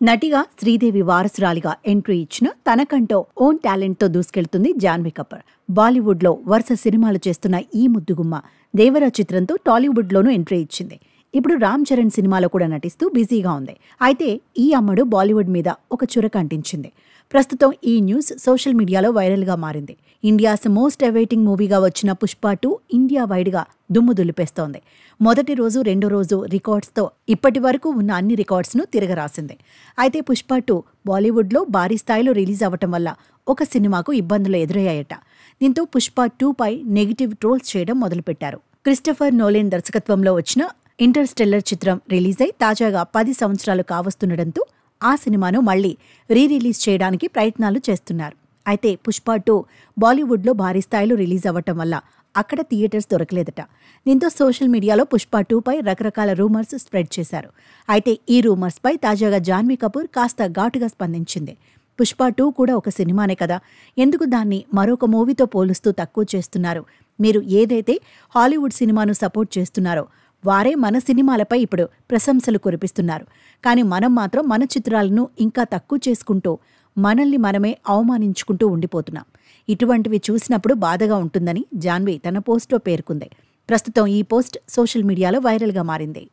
నటిగా శ్రీదేవి వారసురాలిగా ఎంట్రీ ఇచ్చిన తనకంటో ఓన్ టాలెంట్తో దూసుకెళ్తుంది జాన్వీ కపూర్. బాలీవుడ్లో వరుస సినిమాలు చేస్తున్న ఈ ముద్దుగుమ్మ దేవరా చిత్రంతో టాలీవుడ్లోనూ ఎంట్రీ ఇచ్చింది. ఇప్పుడు రామ్ చరణ్ సినిమాలో కూడా నటిస్తూ బిజీగా ఉంది. అయితే ఈ అమ్మడు బాలీవుడ్ మీద ఒక చురక అంటించింది. ప్రస్తుతం ఈ న్యూస్ సోషల్ మీడియాలో వైరల్గా మారింది. ఇండియాస్ మోస్ట్ అవైటింగ్ మూవీగా వచ్చిన పుష్ప 2 ఇండియా వైడ్గా దుమ్ము దులిపేస్తోంది. మొదటి రోజు రెండో రోజు రికార్డ్స్తో ఇప్పటి వరకు ఉన్న అన్ని రికార్డ్స్ను తిరగరాసింది. అయితే పుష్ప 2 బాలీవుడ్లో భారీ స్థాయిలో రిలీజ్ అవ్వటం వల్ల ఒక సినిమాకు ఇబ్బందులు ఎదురయ్యాయట. దీంతో పుష్ప 2 పై నెగిటివ్ ట్రోల్స్ చేయడం మొదలుపెట్టారు. క్రిస్టఫర్ నోలెన్ దర్శకత్వంలో వచ్చిన ఇంటర్స్టెల్లర్ చిత్రం రిలీజ్ అయి తాజాగా 10 సంవత్సరాలు కావస్తుండటంతో ఆ సినిమాను మళ్లీ రిలీజ్ చేయడానికి ప్రయత్నాలు చేస్తున్నారు. అయితే పుష్ప 2 బాలీవుడ్లో భారీ స్థాయిలో రిలీజ్ అవ్వటం వల్ల అక్కడ థియేటర్స్ దొరకలేదట. దీంతో సోషల్ మీడియాలో పుష్ప 2 పై రకరకాల రూమర్స్ స్ప్రెడ్ చేశారు. అయితే ఈ రూమర్స్ పై తాజాగా జాన్వీ కపూర్ కాస్త ఘాటుగా స్పందించింది. పుష్ప 2 కూడా ఒక సినిమానే కదా, ఎందుకు దాన్ని మరొక మూవీతో పోలుస్తూ తక్కువ చేస్తున్నారు? మీరు ఏదైతే హాలీవుడ్ సినిమాను సపోర్ట్ చేస్తున్నారో వారే మన సినిమాలపై ఇప్పుడు ప్రశంసలు కురిపిస్తున్నారు. కానీ మనం మాత్రం మన చిత్రాలను ఇంకా తక్కువ చేసుకుంటూ మనల్ని మనమే అవమానించుకుంటూ ఉండిపోతున్నాం. ఇటువంటివి చూసినప్పుడు బాధగా ఉంటుందని జాన్వీ తన పోస్ట్లో పేర్కొంది. ప్రస్తుతం ఈ పోస్ట్ సోషల్ మీడియాలో వైరల్గా మారింది.